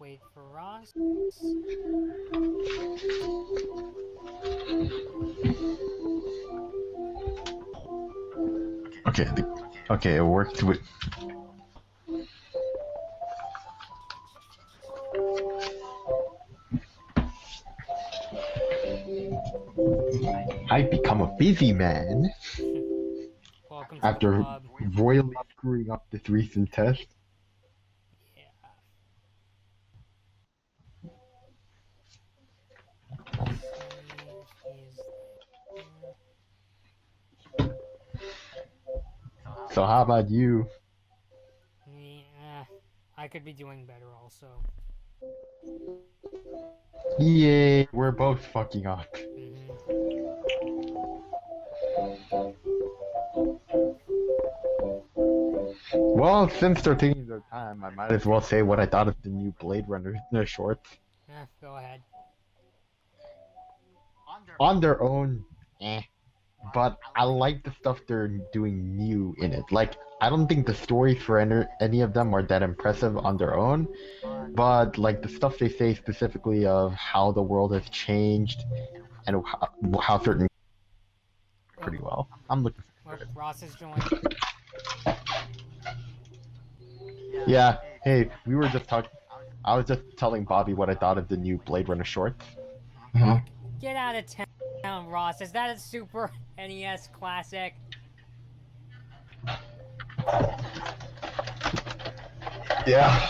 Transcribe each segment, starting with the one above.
Wait for Ross. Okay, okay, it worked with. I become a busy man Welcome to the after club. royally screwing up this recent test. Yeah. See if he's there. So how about you? Yeah, I could be doing better also. Yay, we're both fucking up. Well, since they're taking their time, I might as well say what I thought of the new Blade Runner shorts. Go ahead. On their own, eh. But I like the stuff they're doing new in it. Like, I don't think the stories for any of them are that impressive on their own, but like the stuff they say specifically of how the world has changed and how certain pretty well. I'm looking forward to it. Ross is joined. Yeah. Hey, we were just talking. I was just telling Bobby what I thought of the new Blade Runner shorts. Get out of town, Ross. Is that a Super NES classic? Yeah.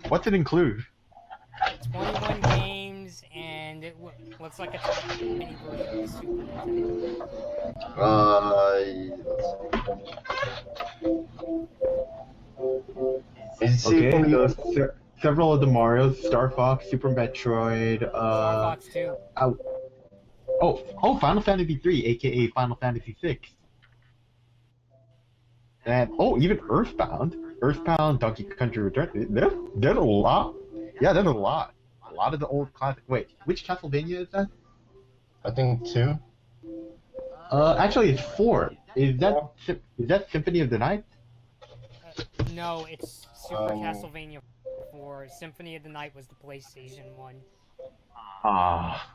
What's it include? 21 games, and it looks like a tiny version of the Super Okay, several of the Mario's, Star Fox, Super Metroid, Star Fox 2. Final Fantasy 3, aka Final Fantasy 6. And even Earthbound, Donkey Country Return. There's a lot. Yeah, there's a lot. A lot of the old classic. Wait, which Castlevania is that? I think 2. Actually, it's 4. Is that Symphony of the Night? No, it's Super Castlevania 4. Symphony of the Night was the PlayStation 1. Ah.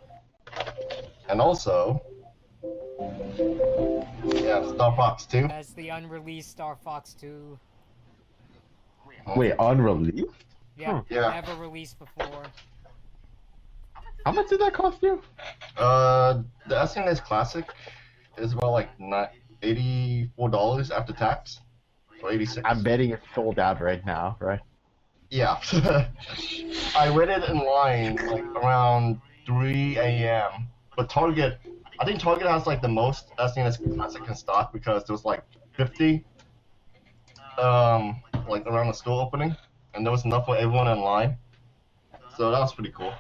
And also, yeah, Star Fox 2. That's the unreleased Star Fox 2. Wait, unreleased? Yeah, Yeah. never released before. How much did that cost you? The SNES Classic is about like $84 after tax. Or 86. I'm betting it's sold out right now, right? Yeah. I waited in line like around 3 a.m. But Target, I think Target has like the most SNES Classic in stock because there was like 50 like around the store opening, and there was enough for everyone in line. So that was pretty cool.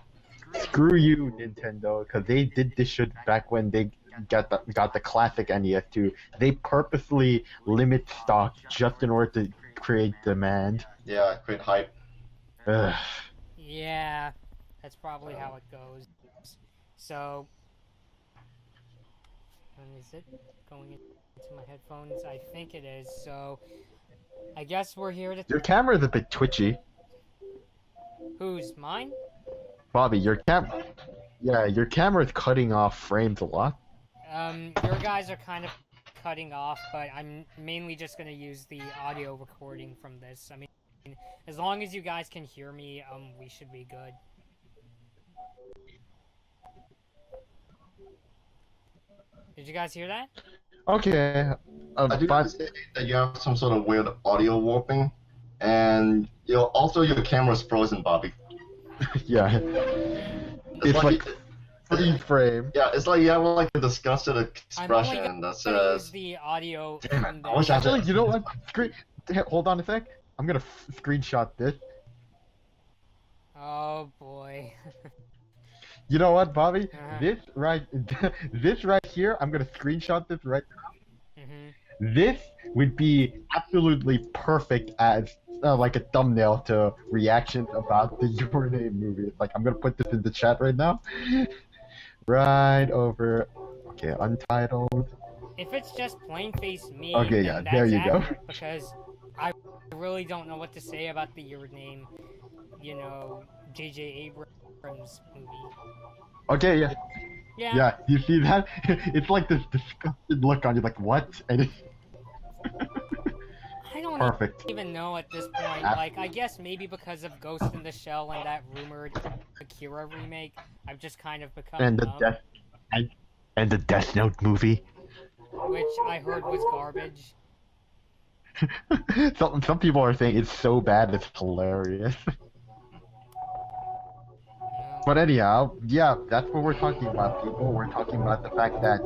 Screw you, Nintendo, because they did this shit back when they got the classic NES too. They purposely limit stock just in order to create demand. Yeah, create hype. Ugh. Yeah, that's probably how it goes. So, is it going into my headphones? I think it is. So, I guess we're here to. Your camera's a bit twitchy. Who's mine? Bobby, your camera's cutting off frames a lot. Your guys are kind of cutting off, but I'm mainly just gonna use the audio recording from this. I mean, as long as you guys can hear me, we should be good. Did you guys hear that? Okay. I do have to say that you have some sort of weird audio warping, and your camera's frozen, Bobby. Yeah. It's like free frame. Yeah, it's like you have like a disgusted expression that says. Use the audio. Damn it! I wish I Actually, had. you know what? Hold on a sec. I'm gonna screenshot this. Oh boy. You know what, Bobby? This right here. I'm gonna screenshot this right now. This would be absolutely perfect as like a thumbnail to reactions about the Your Name movie. Like, I'm gonna put this in the chat right now. Right over. Okay, Untitled. If it's just plain face me, Okay, then yeah, that's there you go. accurate, because I really don't know what to say about the Your Name, you know, J.J. Abrams movie. Okay, yeah. Yeah. Yeah, you see that? It's like this disgusted look on you, like, what? And it's I don't perfect. even know at this point. Like, I guess maybe because of Ghost in the Shell and that rumored Akira remake, I've just kind of become And the numb, and the Death Note movie. which I heard was garbage. Some people are saying it's so bad it's hilarious. But anyhow, yeah, that's what we're talking about, people. We're talking about the fact that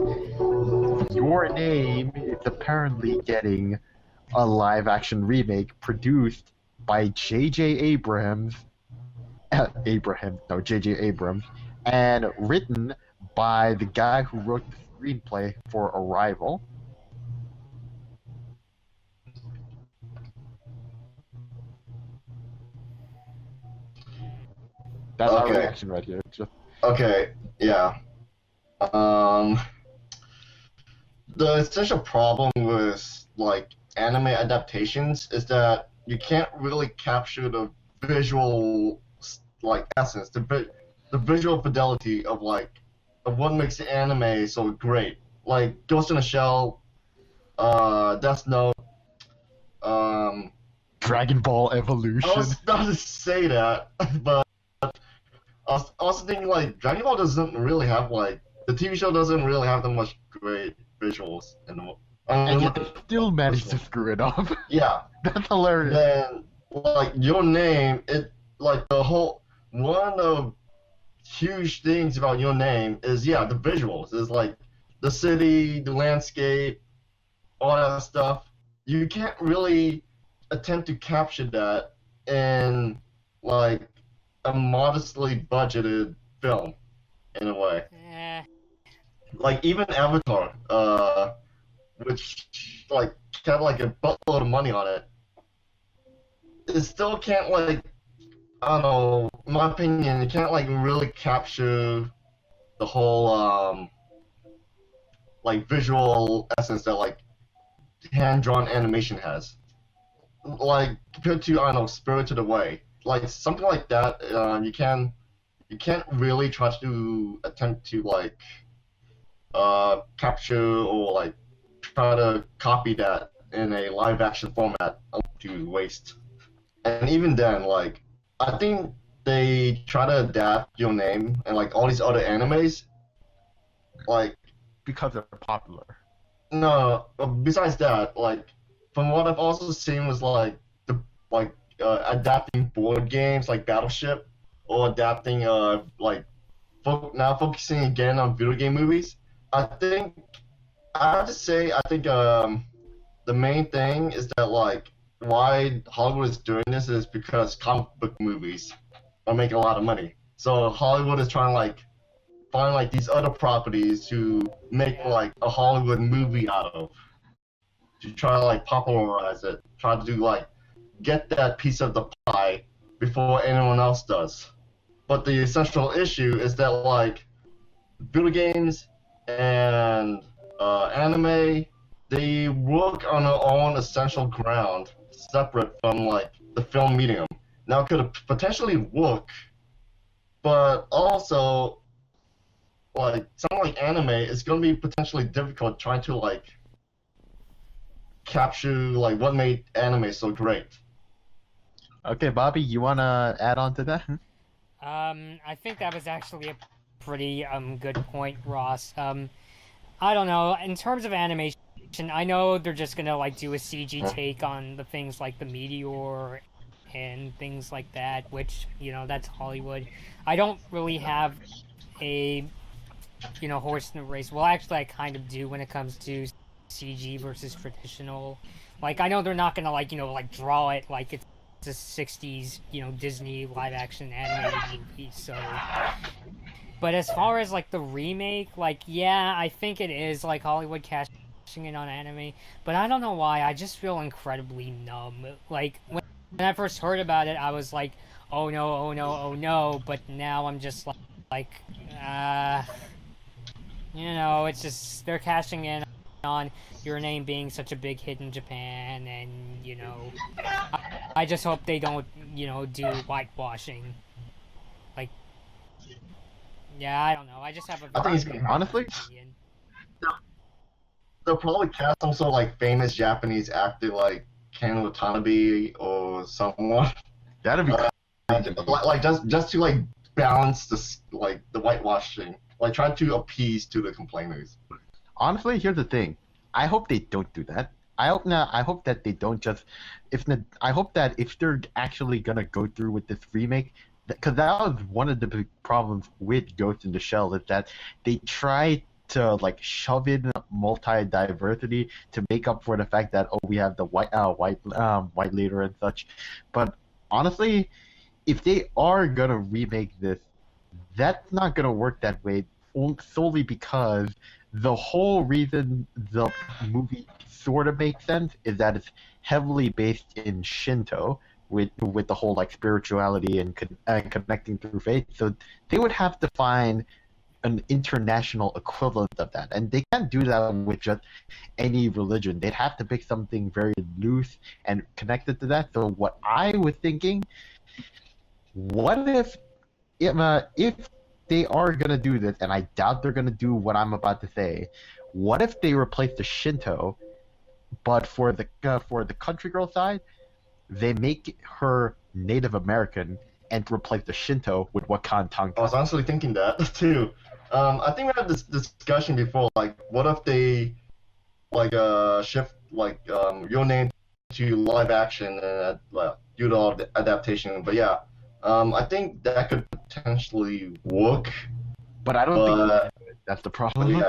Your Name is apparently getting a live-action remake produced by J.J. Abrams, J.J. Abrams, and written by the guy who wrote the screenplay for Arrival. That's our Okay. reaction right here. Just Okay, yeah. Um, the essential problem with like anime adaptations is that you can't really capture the visual like essence, the visual fidelity of what makes the anime so great. Like Ghost in the Shell, Death Note. Dragon Ball I Evolution. was not to say that, but I was also thinking like Dragon Ball doesn't really have like the TV show doesn't really have that much great visuals in the And yet they still managed to screw it up. yeah. That's hilarious. Then like Your Name, it like the whole one of huge things about Your Name is the visuals. Is like the city, the landscape, all that stuff. You can't really attempt to capture that in like a modestly budgeted film in a way. Eh. Like even Avatar, which like had like a buttload of money on it, it still can't like I don't know. In my opinion, it can't like really capture the whole like visual essence that like hand drawn animation has. Like compared to I don't know Spirited Away, like something like that, you can't really try to attempt to like capture or like try to copy that in a live action format to waste. And even then, like I think they try to adapt Your Name and like all these other animes, like Because they're popular. no. Besides that, like from what I've also seen was like adapting board games like Battleship or adapting like now focusing again on video game movies. I have to say I think the main thing is that like why Hollywood is doing this is because comic book movies are making a lot of money. So Hollywood is trying to like find like these other properties to make like a Hollywood movie out of. To try to like popularize it, try to do like get that piece of the pie before anyone else does. But the essential issue is that like video games and anime, they work on their own essential ground, separate from like the film medium. Now it could potentially work, but also like something like anime is going to be potentially difficult trying to like capture like what made anime so great. Okay, Bobby, you wanna add on to that? I think that was actually a pretty good point, Ross. I don't know. In terms of animation, I know they're just gonna like do a CG take on the things like the meteor and things like that, which that's Hollywood. I don't really have a horse in the race. Well, actually, I kind of do when it comes to CG versus traditional. Like I know they're not gonna like draw it like it's a 60s Disney live action animated movie. So, but as far as like the remake, like yeah, I think it is like Hollywood cashing in on anime, but I don't know why. I just feel incredibly numb. Like when I first heard about it, I was like, oh no, oh no, oh no. But now I'm just it's just they're cashing in on Your Name being such a big hit in Japan, and I just hope they don't do whitewashing. Like, yeah, I don't know. I just have a I think very it's honestly. opinion. They'll probably cast some sort of like famous Japanese actor like Ken Watanabe or someone. That'd be Like just to like balance this like the whitewashing, like trying to appease to the complainers. honestly. Here's the thing. I hope they don't do that. I hope that they don't just. I hope that if they're actually gonna go through with this remake, because that was one of the big problems with Ghost in the Shell, is that they tried to like shove in multi-diversity to make up for the fact that we have the white leader and such. But honestly, if they are gonna remake this, that's not gonna work that way solely because the whole reason the movie sort of makes sense is that it's heavily based in Shinto with the whole like spirituality and connecting through faith. So they would have to find an international equivalent of that, and they can't do that with just any religion. They'd have to pick something very loose and connected to that. So what I was thinking, what if they are gonna do this, and I doubt they're gonna do what I'm about to say, what if they replace the Shinto, but for the country girl side, they make her Native American and replace the Shinto with Wakan Tanka? I was honestly thinking that too. I think we had this discussion before. Like, what if they like shift like Your Name to live action and do all the adaptation? But yeah, I think that could potentially work. But I don't think that's the problem.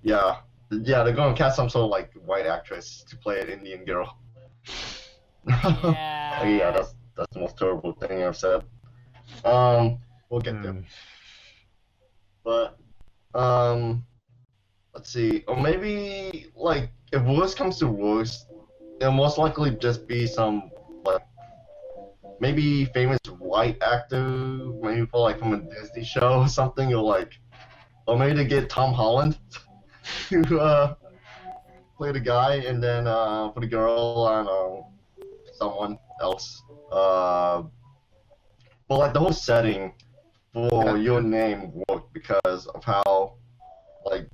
Yeah. They're going to cast some sort of like white actress to play an Indian girl. Yeah. Yeah, that's the most terrible thing I've said. We'll get there. But let's see. Or maybe like if worst comes to worst, it'll most likely just be some like maybe famous white actor, maybe for like from a Disney show or something, or maybe to get Tom Holland to play the guy, and then for the girl, I don't know, someone else. But like the whole setting for Your Name worked because of how like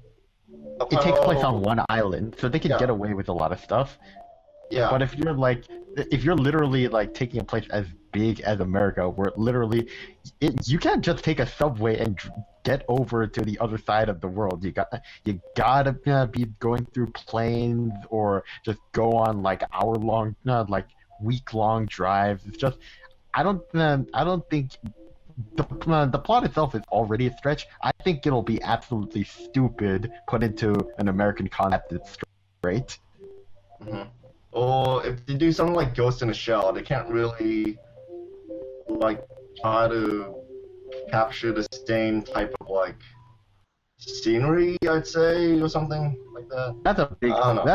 it takes place on one island, so they can get away with a lot of stuff. Yeah. But if you're literally like taking a place as big as America, where literally you can't just take a subway and get over to the other side of the world. You gotta be going through planes or just go on like hour-long, like week-long drives. It's just I don't think the plot itself is already a stretch. I think it'll be absolutely stupid put into an American concept that's straight. Mm-hmm. Or if they do something like Ghost in a Shell, they can't really like try to capture the same type of like scenery, I'd say, or something like that. That's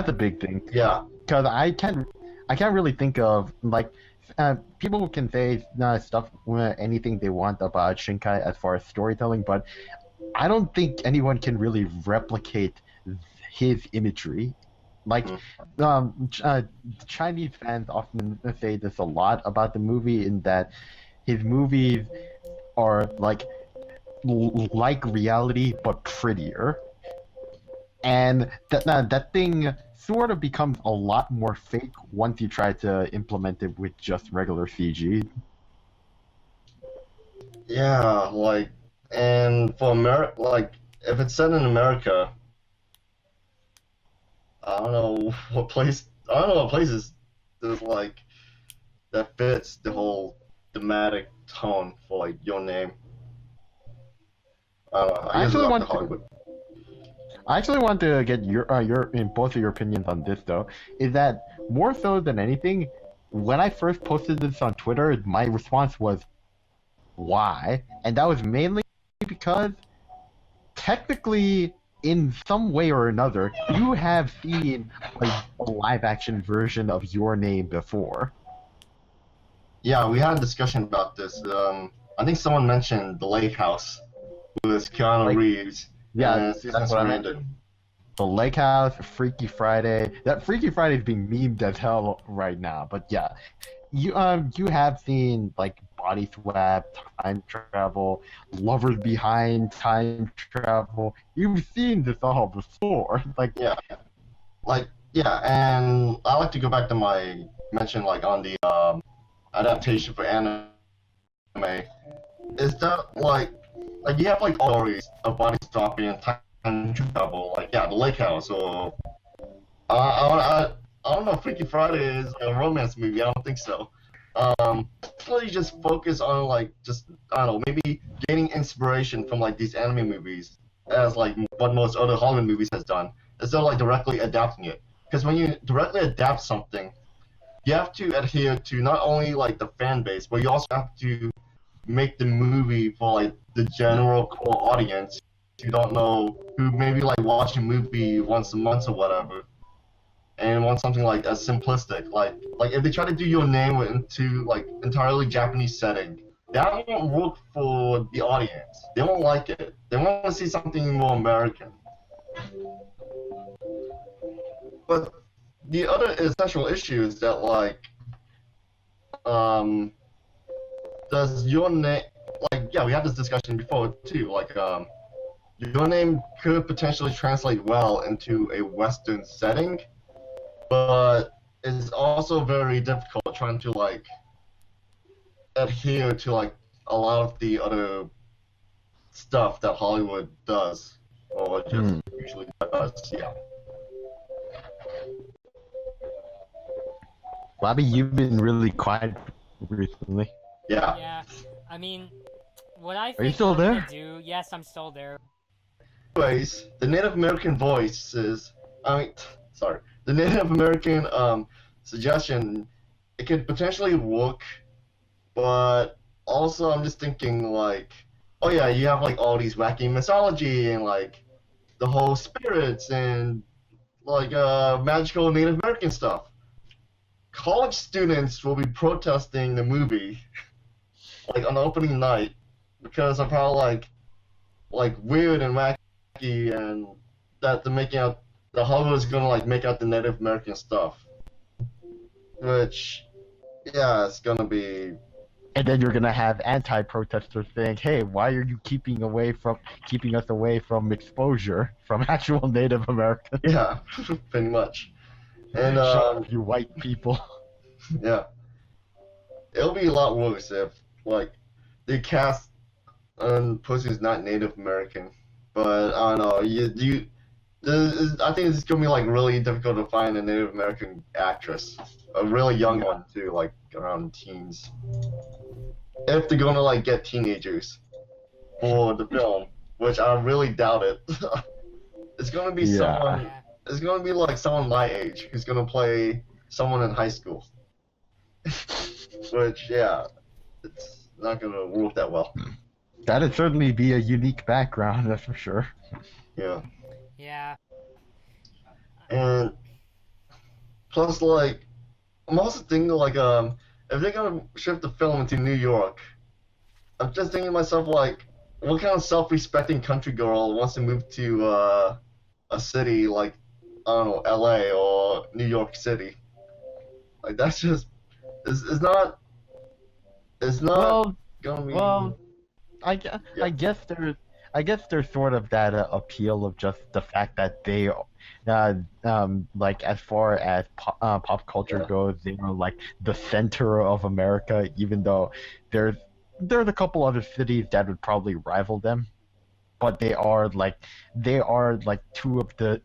a big thing. Yeah. Because I can't really think of like people can say stuff anything they want about Shinkai as far as storytelling, but I don't think anyone can really replicate his imagery. Like, Chinese fans often say this a lot about the movie, in that his movies are like reality but prettier, and that thing sort of becomes a lot more fake once you try to implement it with just regular CG. Yeah, like, and for America, like, if it's set in America, I don't know what places there's like that fits the whole thematic tone for like Your Name. I actually want to get your in both of your opinions on this though. Is that more so than anything? When I first posted this on Twitter, my response was, "Why?" And that was mainly because technically, in some way or another, you have seen a live-action version of Your Name before. Yeah, we had a discussion about this. I think someone mentioned The Lake House with Keanu Reeves. Yeah, that's what I meant. The Lake House, Freaky Friday. That Freaky Friday is being memed as hell right now. But yeah, you have seen like Body Swap, time travel, Lovers Behind, time travel. You've seen this all before. Like Yeah, like yeah, and I like to go back to my mention like on the adaptation for anime. Is that like you have like all stories of body swapping and time travel, like yeah, the Lake House or I don't know. Freaky Friday is a romance movie. I don't think so. Really just focus on like just I don't know, maybe gaining inspiration from like these anime movies, as like what most other Hollywood movies has done, instead of like directly adapting it. Because when you directly adapt something, you have to adhere to not only like the fan base, but you also have to make the movie for like the general core audience who don't know, who maybe like watch a movie once a month or whatever, and want something like as simplistic. Like if they try to do Your Name into like entirely Japanese setting, that won't work for the audience. They won't like it. They want to see something more American. But the other essential issue is that um does Your Name, like yeah, we had this discussion before too, Your Name could potentially translate well into a Western setting, but it's also very difficult trying to like adhere to like a lot of the other stuff that Hollywood does, or just usually does. Yeah. Bobby, you've been really quiet recently. Yeah. Yeah, I mean, what I think Are you still I'm there? gonna do, yes, I'm still there. Anyways, the Native American voices, sorry, the Native American suggestion, it could potentially work, but also I'm just thinking like, oh yeah, you have like all these wacky mythology and like the whole spirits and like magical Native American stuff. College students will be protesting the movie like on opening night because of how like weird and wacky and that the making out the Hollywood is gonna like make out the Native American stuff, which yeah, it's gonna be And then you're gonna have anti-protesters saying, "Hey, why are you keeping us away from exposure from actual Native Americans? yeah, pretty much. And Shut up, you white people." yeah, it'll be a lot worse if like they cast a person who's not Native American. But I don't know, I think it's gonna be like really difficult to find a Native American actress, a really young one too, like around teens. If they're gonna like get teenagers for the film, which I really doubt it. It's gonna be someone. Yeah. It's gonna be like someone my age who's gonna play someone in high school. Which yeah, it's not gonna work that well. That'd certainly be a unique background, that's for sure. Yeah. Yeah. And plus, like, I'm also thinking, like, if they're gonna shift the film into New York, I'm just thinking to myself, like, what kind of self-respecting country girl wants to move to a city like, I don't know, LA or New York City? Like, that's just, it's not Well, gonna be. well, I guess there's sort of that appeal of just the fact that they, like as far as pop culture goes, they are like the center of America. Even though there's a couple other cities that would probably rival them, but they are like two of the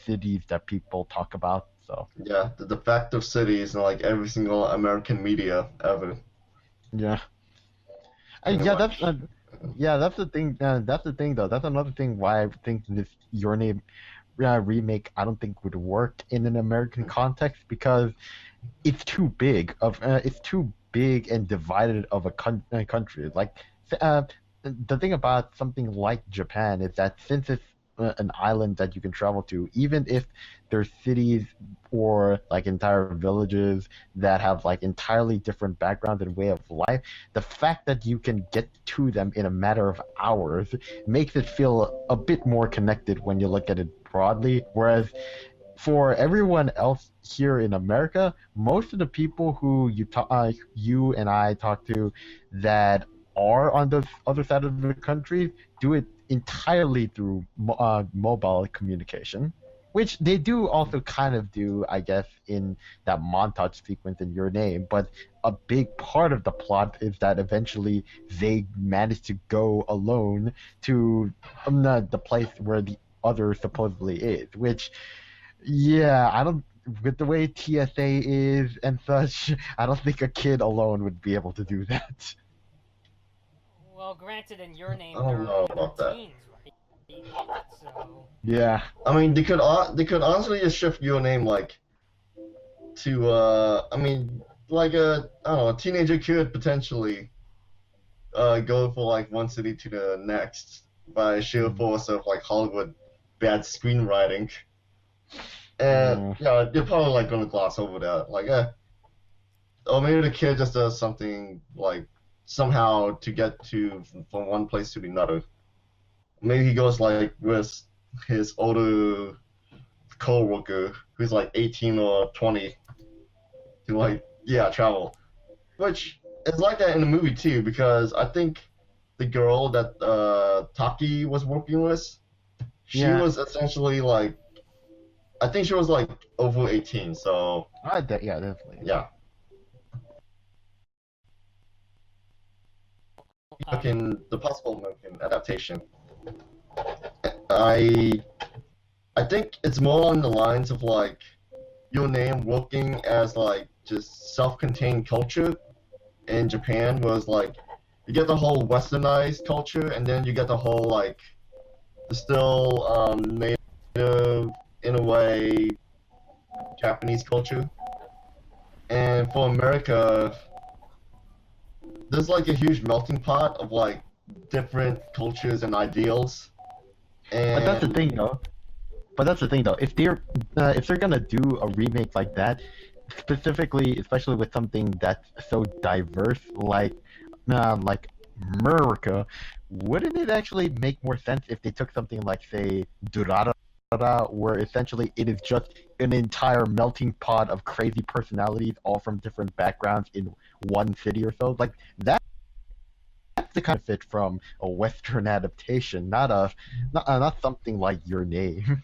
cities that people talk about. So Yeah, the de facto cities in like every single American media ever. yeah. Pretty Yeah, much. that's the thing. That's the thing, though. That's another thing why I think this Your Name remake I don't think would work in an American context because it's too big and divided of a country. Like, the thing about something like Japan is that since it's an island that you can travel to, even if there's cities or like entire villages that have like entirely different backgrounds and way of life. The fact that you can get to them in a matter of hours makes it feel a bit more connected when you look at it broadly. Whereas for everyone else here in America, most of the people who you and I talk to that are on the other side of the country do it entirely through mobile communication, which they do also kind of do, I guess, in that montage sequence in Your Name. But a big part of the plot is that eventually they manage to go alone to the place where the other supposedly is, which yeah, I don't. With the way TSA is and such, I don't think a kid alone would be able to do that. Well, granted, in Your I Name, don't know they're about that. teens, right? So, Yeah. I mean, they could honestly just shift Your Name like to I mean, like I don't know, a teenager could potentially go for like one city to the next by sheer force of like Hollywood bad screenwriting. And yeah, they're probably like gonna gloss over that, like, or maybe the kid just does something like somehow to get to from one place to another. Maybe he goes like with his older co-worker who's like 18 or 20 to like travel, which is like that in the movie too because I think the girl that Taki was working with, she Yeah. was essentially like I think she was like over 18, so Yeah, definitely. yeah. The possible American adaptation. I think it's more on the lines of like Your Name working as like just self-contained culture in Japan was like you get the whole westernized culture and then you get the whole like the still native in a way Japanese culture. And for America, there's like a huge melting pot of like different cultures and ideals. And But that's the thing, though. If they're gonna do a remake like that, specifically, especially with something that's so diverse, like America, wouldn't it actually make more sense if they took something like, say, Durarara, where essentially it is just an entire melting pot of crazy personalities, all from different backgrounds in one city or so? Like that. That's the kind of fit from a Western adaptation, not something like Your Name.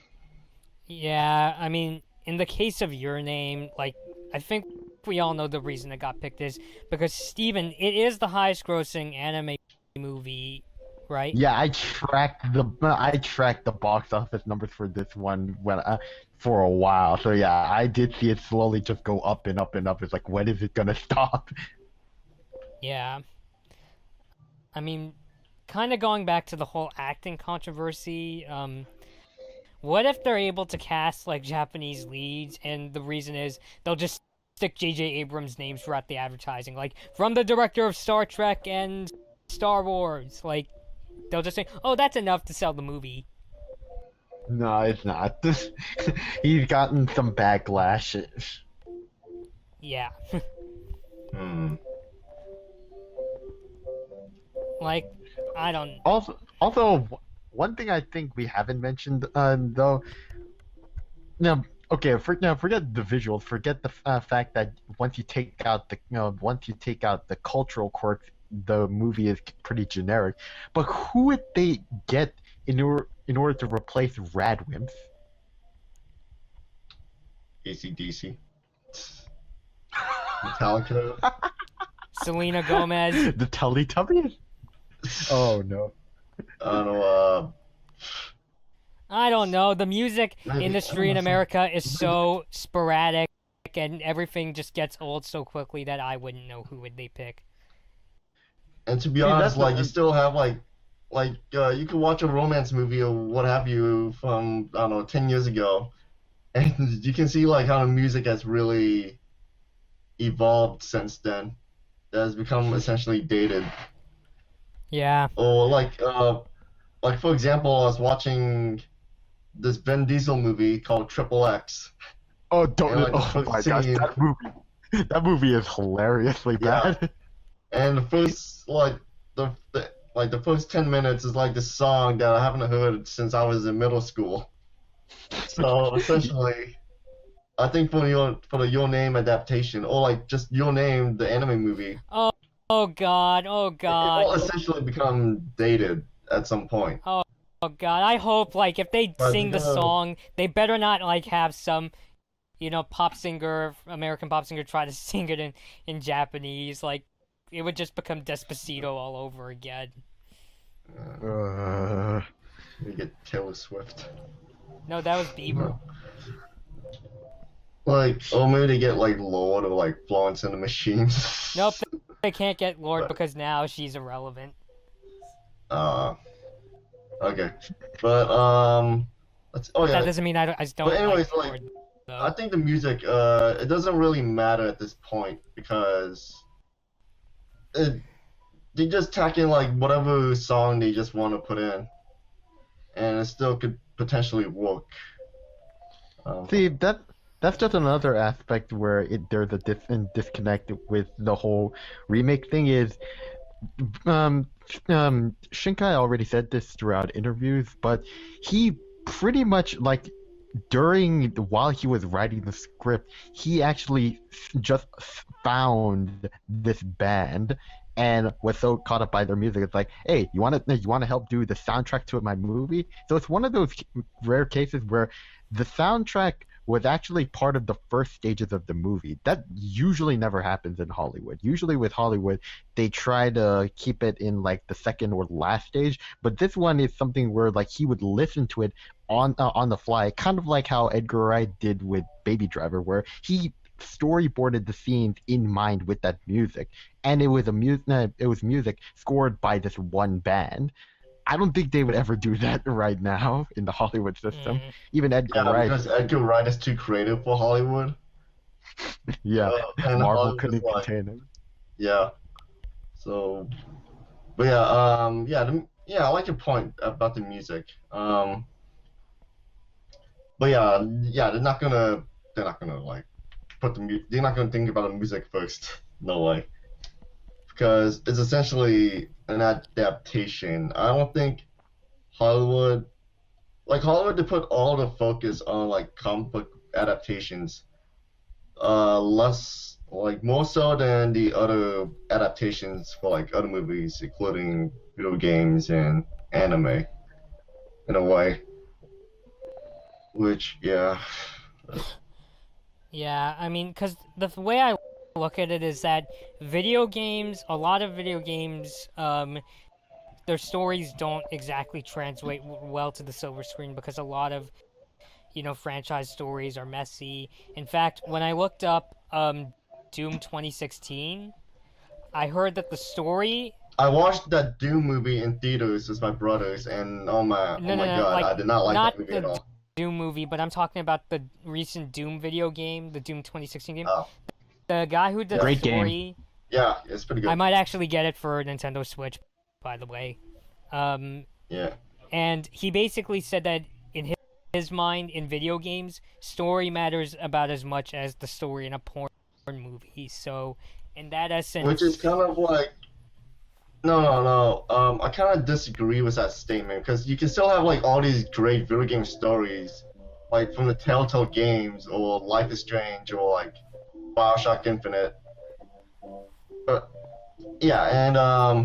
yeah, I mean, in the case of Your Name, like, I think we all know the reason it got picked is because, Steven, it is the highest grossing anime movie, right? Yeah, I tracked the box office numbers for this one for a while. So yeah, I did see it slowly just go up and up and up. It's like, when is it gonna stop? Yeah. I mean, kind of going back to the whole acting controversy, what if they're able to cast, like, Japanese leads, and the reason is they'll just stick J.J. Abrams' names throughout the advertising, like, from the director of Star Trek and Star Wars, like, they'll just say, oh, that's enough to sell the movie. No, it's not. He's gotten some backlash. Yeah. hmm. Like, I don't... Also, one thing I think we haven't mentioned, though. Now, okay, forget the visuals. Forget the fact that once you take out the cultural quirks, the movie is pretty generic. But who would they get in order to replace Radwimps? AC/DC. Metallica. Selena Gomez. The Teletubbies? Oh no. I don't know. I don't know. The music industry in America is so sporadic, and everything just gets old so quickly that I wouldn't know who would they pick. And to be See, honest, that's like the- you still have you could watch a romance movie or what have you from I don't know 10 years ago, and you can see like how the music has really evolved since then. It has become essentially dated. Yeah. Or like for example, I was watching this Vin Diesel movie called Triple X. Oh, don't! And, like, the Oh first my gosh, scene, that movie is hilariously yeah. bad. And the first the first 10 minutes is like the song that I haven't heard since I was in middle school. So essentially, I think for the Your Name adaptation, or like just Your Name, the anime movie, Oh, oh God, oh it will God, essentially become dated at some point. oh, oh God. I hope like if they But sing the they're gonna, song, they better not like have some, pop singer, American pop singer try to sing it in Japanese. Like it would just become Despacito all over again. Uh, you get Taylor Swift. No, that was Bieber. No. Like, or maybe they get like Lord or like Florence and the Machines. Nope, they can't get Lord But, because now she's irrelevant. uh, okay. But oh That yeah. doesn't mean I just don't But anyways, like like Lord, though. I think the music it doesn't really matter at this point because they just tack in like whatever song they just want to put in, and it still could potentially work. See, that's just another aspect where there's a disconnect with the whole remake thing. Is Shinkai already said this throughout interviews, but he pretty much like while he was writing the script, he actually just found this band and was so caught up by their music. It's like, hey, you want to help do the soundtrack to my movie? So it's one of those rare cases where the soundtrack was actually part of the first stages of the movie. That usually never happens in Hollywood. Usually with Hollywood, they try to keep it in like the second or last stage, but this one is something where like he would listen to it on the fly, kind of like how Edgar Wright did with Baby Driver, where he storyboarded the scenes in mind with that music, and it was music scored by this one band. I don't think they would ever do that right now in the Hollywood system. Even Edgar Wright. Because Edgar Wright is too creative for Hollywood. Yeah, And Marvel Hollywood couldn't is like, contain him. yeah. So, but yeah, I like your point about the music. But yeah, they're not gonna like they're not gonna think about the music first. No way, because it's essentially an adaptation. I don't think Hollywood, Hollywood, to put all the focus on like comic book adaptations, less more so than the other adaptations for like other movies, including video games and anime, in a way. Which, yeah. Yeah, I mean, because the way I look at it is that a lot of video games, their stories don't exactly translate well to the silver screen because a lot of, franchise stories are messy. In fact, when I looked up Doom 2016, I heard that the story. I watched that Doom movie in theaters with my brothers, and oh my No, god, like, I did not like not that movie the at all. Doom movie, but I'm talking about the recent Doom video game, the Doom 2016 game. Oh, The guy who did Great the game. story. yeah, it's pretty good. I might actually get it for Nintendo Switch, by the way. Yeah. And he basically said that in his mind, in video games, story matters about as much as the story in a porn movie. So, in that essence, Which is kind of like. No. I kind of disagree with that statement because you can still have like all these great video game stories, like from the Telltale games or Life is Strange or like BioShock Infinite. But yeah,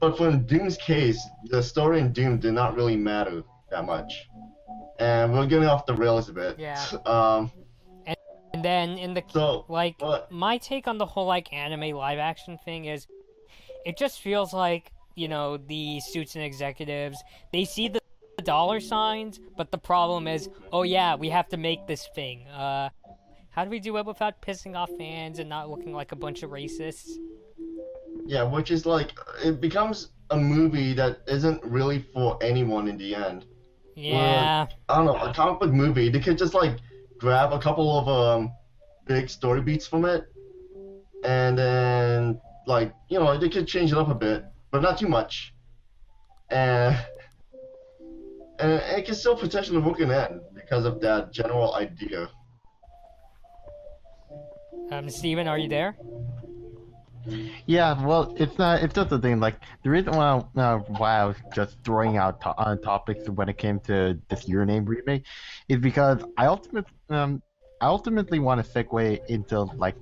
but for Doom's case, the story in Doom did not really matter that much, and we're getting off the rails a bit. Yeah. Um. and then in the So, my take on the whole like anime live action thing is, it just feels like the suits and executives, they see the dollar signs, but the problem is, oh yeah, we have to make this thing. How do we do it without pissing off fans and not looking like a bunch of racists? Yeah, which is like it becomes a movie that isn't really for anyone in the end. Yeah. I don't know, a comic book movie, they could just like grab a couple of big story beats from it, and then they could change it up a bit, but not too much. And and it can still potentially work in end because of that general idea. Steven, are you there? Yeah, well, it's not. It's just the thing. Like the reason why I was just throwing out topics when it came to this Your Name remake is because I ultimately want to segue into like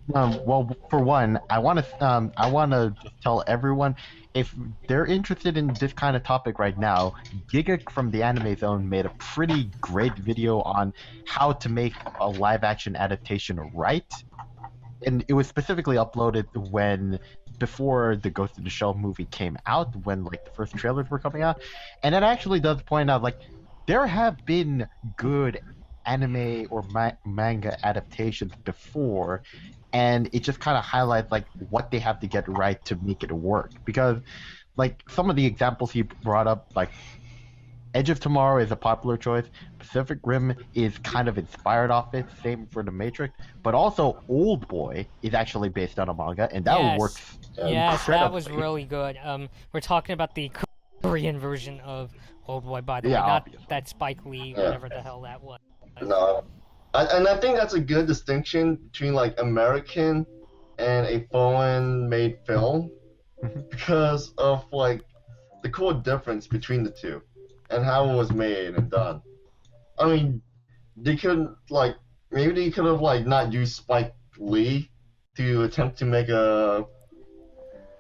well, for one, I want to just tell everyone if they're interested in this kind of topic right now, Giga from the Anime Zone made a pretty great video on how to make a live action adaptation right, and it was specifically uploaded when before the Ghost in the Shell movie came out, when like the first trailers were coming out, and it actually does point out like there have been good anime or manga adaptations before, and it just kind of highlights like what they have to get right to make it work. Because like some of the examples he brought up, like Edge of Tomorrow is a popular choice. Pacific Rim is kind of inspired off it. Same for The Matrix. But also, Old Boy is actually based on a manga, and that Yes. works. Yes, that was incredibly. really good. We're talking about the Korean version of Old Boy, by the way, Yeah, not obviously. that Spike Lee, Yeah. whatever the hell that was. No, and I think that's a good distinction between like American and a foreign-made film Mhm. because of like the core difference between the two and how it was made and done. I mean, they could like maybe they could have like not used Spike Lee to attempt to make a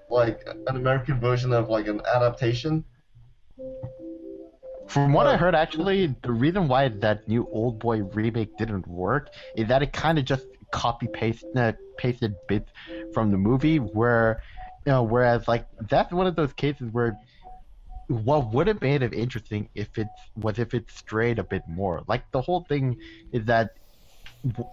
like an American version of like an adaptation. From what I heard, actually, the reason why that new Old Boy remake didn't work is that it kind of just pasted bits from the movie, whereas like that's one of those cases where what would have made it interesting if it strayed a bit more. Like the whole thing is that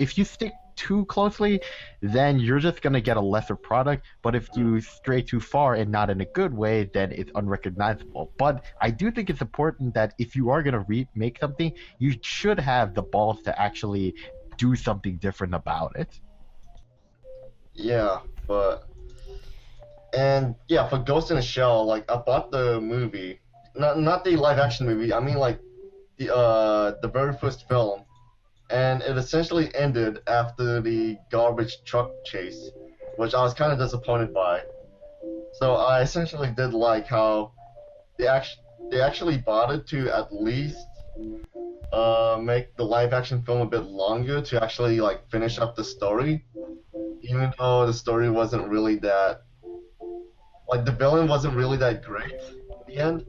if you stick too closely, then you're just gonna get a lesser product. But if you stray too far and not in a good way, then it's unrecognizable. But I do think it's important that if you are gonna remake something, you should have the balls to actually do something different about it. Yeah, but and yeah, for Ghost in a Shell, like I bought the movie, not the live action movie. I mean like the very first film, and it essentially ended after the garbage truck chase, which I was kind of disappointed by. So I essentially did like how they actually bothered to at least make the live action film a bit longer to actually like finish up the story, even though the story wasn't really that like the villain wasn't really that great in the end.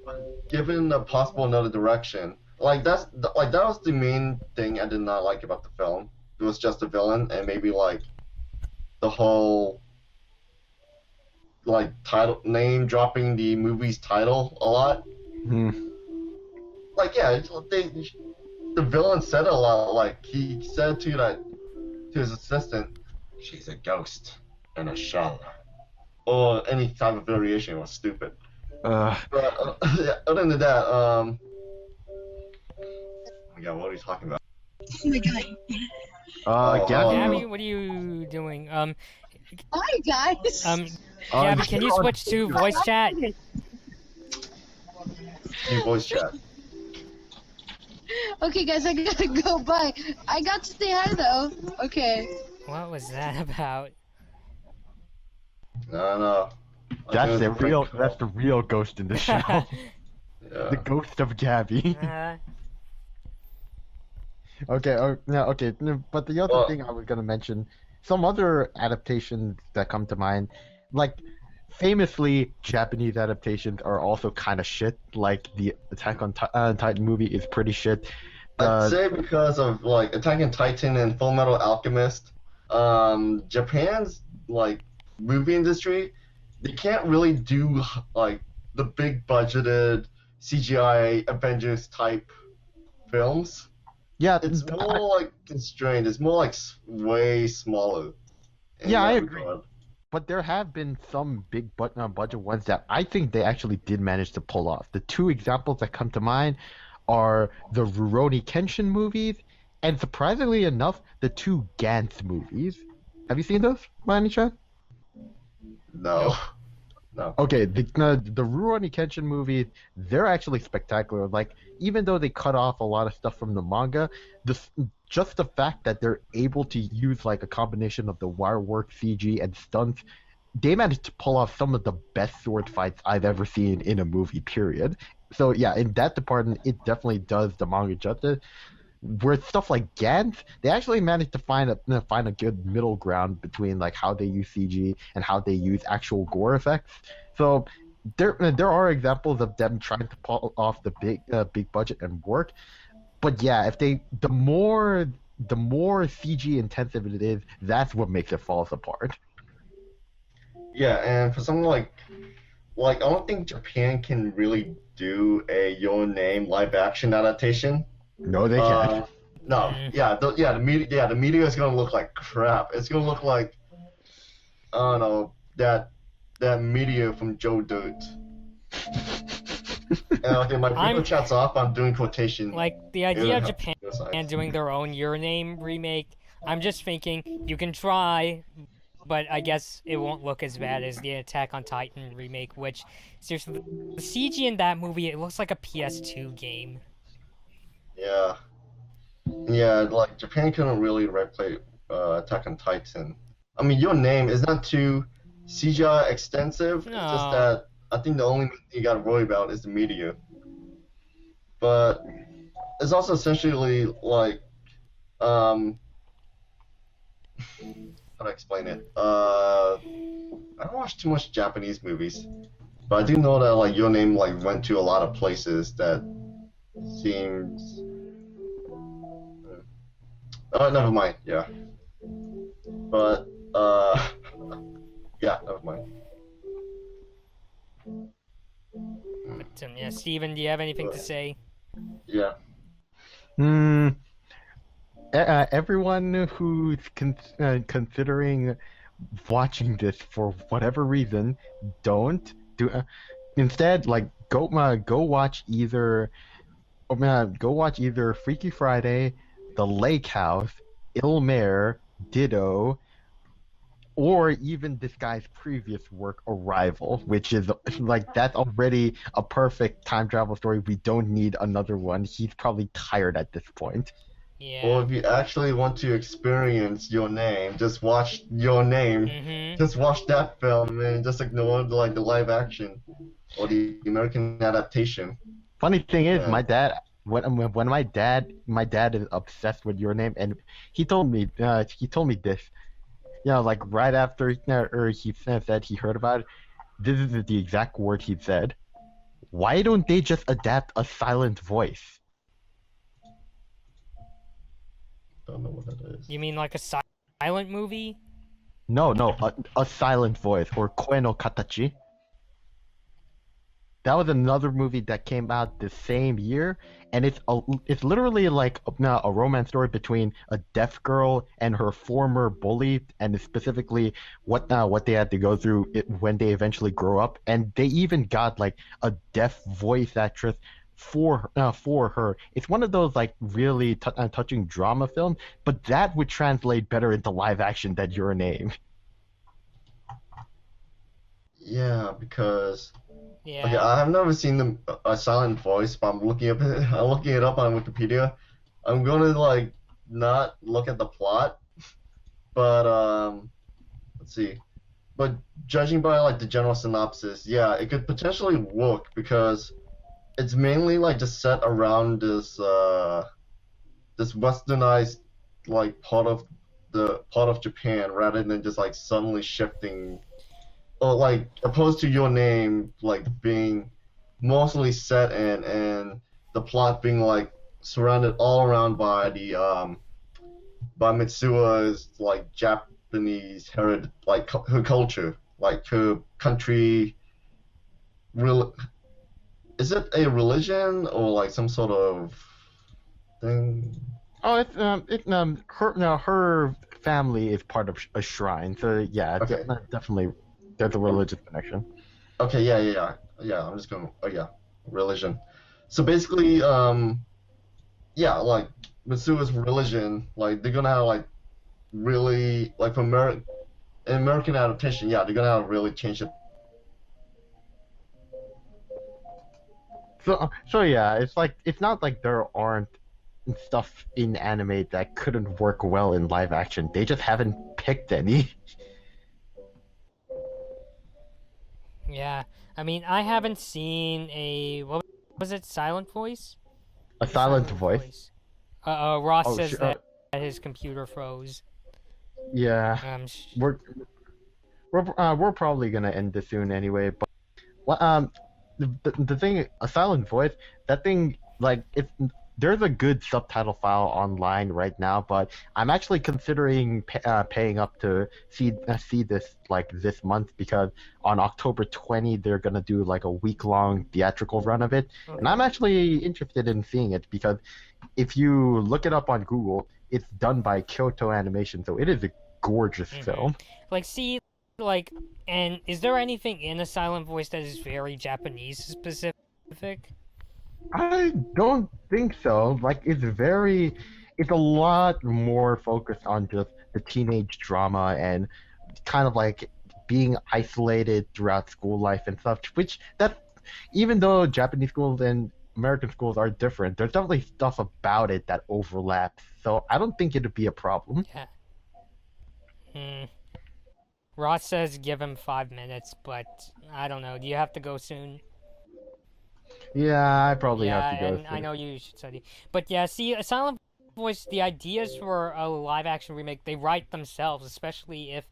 But given a possible another direction, like that was the main thing I did not like about the film. It was just the villain and maybe like the whole like title name dropping the movie's title a lot. Hmm. Like yeah, the villain said a lot. Like he said to his assistant, "She's a ghost in a shell," or any type of variation was stupid. But yeah, other than that, oh my god, what are you talking about? Oh my god. Gabby. Gabby, what are you doing? Hi guys. Gabby, can you switch to voice chat? New voice chat. Okay guys, I gotta go. Bye. I got to say hi though. Okay. What was that about? No. That's the real Ghost in the Shell. Yeah. The ghost of Gabby. Okay, okay. No, but the other thing I was gonna mention, some other adaptations that come to mind, like famously Japanese adaptations are also kind of shit. Like the Attack on Titan movie is pretty shit. I'd say because of like Attack on Titan and Full Metal Alchemist, Japan's like movie industry, they can't really do like the big budgeted CGI Avengers type films. Yeah, It's more like constrained. It's more like way smaller. in Yeah, I that agree. regard. But there have been some big budget ones that I think they actually did manage to pull off. The two examples that come to mind are the Rurouni Kenshin movies, and surprisingly enough, the two Gantz movies. Have you seen those, by any chance? No. No. Okay, the Rurouni Kenshin movies, they're actually spectacular. Like, even though they cut off a lot of stuff from the manga, this just the fact that they're able to use like a combination of the wire work, CG, and stunts, they managed to pull off some of the best sword fights I've ever seen in a movie, period. So yeah, in that department, it definitely does the manga justice. Where stuff like Gantz, they actually managed to find a good middle ground between like how they use CG and how they use actual gore effects. So there are examples of them trying to pull off the big budget and work. But yeah, if they the more CG intensive it is, that's what makes it falls apart. Yeah, and for something like I don't think Japan can really do a Your Name live action adaptation. No, they can't. No, the media is gonna look like crap. It's gonna look like I don't know that media from Joe Dirt. And okay, my video chat's off. I'm doing quotation. Like the idea of Japan doing their own Your Name remake. I'm just thinking you can try, but I guess it won't look as bad as the Attack on Titan remake. Which seriously, the CG in that movie, it looks like a PS2 game. Yeah. Yeah, like Japan couldn't really replicate Attack on Titan. I mean, Your Name is not too CGI extensive. No. It's just that I think the only thing you gotta worry about is the media. But it's also essentially like how do I explain it? I don't watch too much Japanese movies, but I do know that like Your Name like went to a lot of places that seems. Never mind. Yeah. But yeah, never mind. But yeah, Steven, do you have anything to say? Yeah. Everyone who's considering watching this for whatever reason, don't do. Instead, like go watch either Freaky Friday, The Lake House, Il Mare, Ditto, or even this guy's previous work, Arrival, which is like that's already a perfect time travel story. We don't need another one. He's probably tired at this point. Yeah. Or if you actually want to experience Your Name, just watch Your Name. Mm-hmm. Just watch that film and just ignore like the live action or the American adaptation. Funny thing is, my dad. When my dad is obsessed with Your Name, and he told me this, like right after he said he heard about it, this is the exact word he said. Why don't they just adapt a silent voice? Don't know what that is. You mean like a silent movie? No, a silent voice, or koe no katachi. That was another movie that came out the same year, and it's literally like a romance story between a deaf girl and her former bully, and specifically what they had to go through when they eventually grow up, and they even got like a deaf voice actress for her. It's one of those like really touching drama films, but that would translate better into live action than Your Name. Yeah, because. Yeah. Okay, I have never seen a silent voice, but I'm looking it up on Wikipedia. I'm gonna like not look at the plot, but let's see. But judging by like the general synopsis, yeah, it could potentially work because it's mainly like just set around this westernized like part of Japan rather than just like suddenly shifting. Or like opposed to Your Name like being mostly set in and the plot being like surrounded all around by the by Mitsua's like Japanese heritage, like her culture, like her country. Is it a religion or like some sort of thing? Oh, her family is part of a shrine, so yeah, Okay. definitely. There's a religious connection. Okay, yeah. I'm just going. Oh yeah, religion. So basically, yeah, like Mitsua's religion, like they're gonna have like really like for American adaptation, yeah, they're gonna have really change it So yeah, it's not like there aren't stuff in anime that couldn't work well in live action. They just haven't picked any. Yeah, I mean, I haven't seen what was it, Silent Voice? A silent voice. Ross Oh, says that his computer froze. Yeah, Um, we're probably gonna end this soon anyway. But well, the thing, a silent voice, that thing, like, it's there's a good subtitle file online right now, but I'm actually considering paying up to see this like this month because on October 20 they're gonna do like a week-long theatrical run of it, and I'm actually interested in seeing it because if you look it up on Google, it's done by Kyoto Animation, so it is a gorgeous film. Like, see, like, and is there anything in a silent voice that is very Japanese specific? I don't think so. Like, it's a lot more focused on just the teenage drama and kind of like being isolated throughout school life and such, which that even though Japanese schools and American schools are different, there's definitely stuff about it that overlaps. So I don't think it'd be a problem. Yeah. Ross says give him 5 minutes, but I don't know. Do you have to go soon? Yeah, I probably have to go and I know you should study. But yeah, see, a silent voice, the ideas for a live action remake, they write themselves, especially if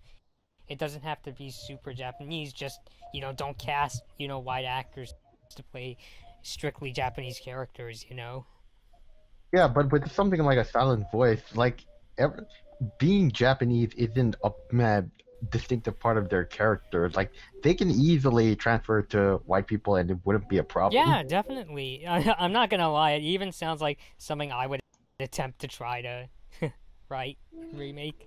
it doesn't have to be super Japanese. Just, don't cast, white actors to play strictly Japanese characters, Yeah, but with something like a silent voice, like being Japanese isn't a distinctive part of their character. Like they can easily transfer to white people, and it wouldn't be a problem. Yeah, definitely. I'm not gonna lie. It even sounds like something I would attempt to try to write remake.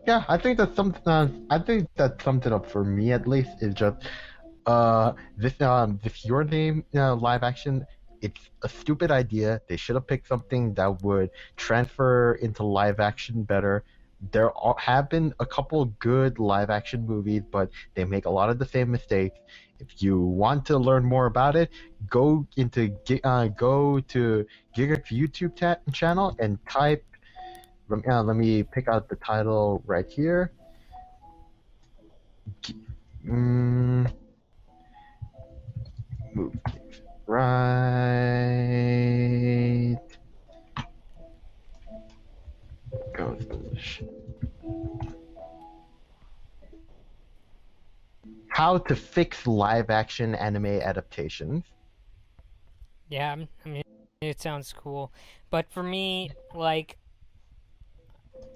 Yeah, I think that's something. I think that sums it up for me at least. Is just this Your Name live action. It's a stupid idea. They should have picked something that would transfer into live action better. Have been a couple good live action movies, but they make a lot of the same mistakes. If you want to learn more about it, go to Giga's YouTube channel and type. Let me pick out the title right here. Movie right. How to fix live action anime adaptations. Yeah, I mean, it sounds cool. But for me, like,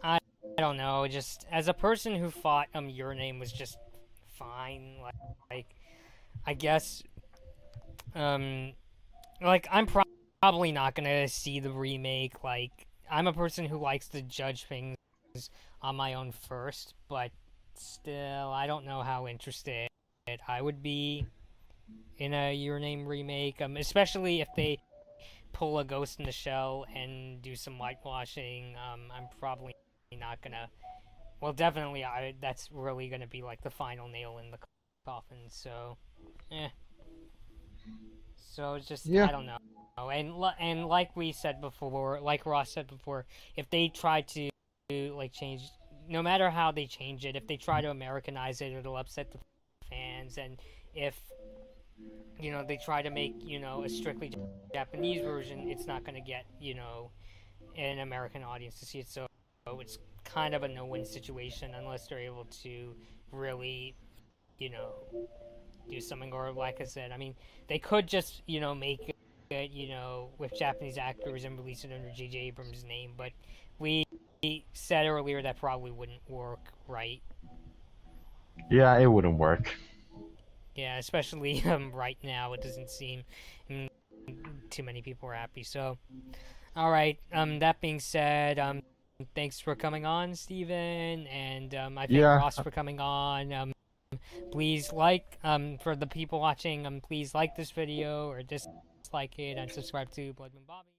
I don't know, just as a person who thought Your Name was just fine, like I guess like I'm probably not gonna see the remake. Like I'm a person who likes to judge things on my own first, but still I don't know how interested I would be in a Your Name remake, especially if they pull a Ghost in the Shell and do some whitewashing. I'm probably not gonna. Well, definitely, that's really gonna be like the final nail in the coffin. So, So it's just I don't know. And like we said before, like Ross said before, if they try to like change, no matter how they change it, if they try to Americanize it, it'll upset the fans. And if they try to make a strictly Japanese version, it's not gonna get an American audience to see it. So it's kind of a no-win situation unless they're able to really, do something. Or like I said, I mean, they could just, make it, with Japanese actors and release it under J.J. Abrams' name. But we said earlier that probably wouldn't work, right? Yeah, it wouldn't work. Yeah, especially right now, it doesn't seem too many people are happy. So, all right. That being said, thanks for coming on, Steven, and I thank Ross for coming on. Please for the people watching, please like this video or dislike it and subscribe to Blood Moon Bobby.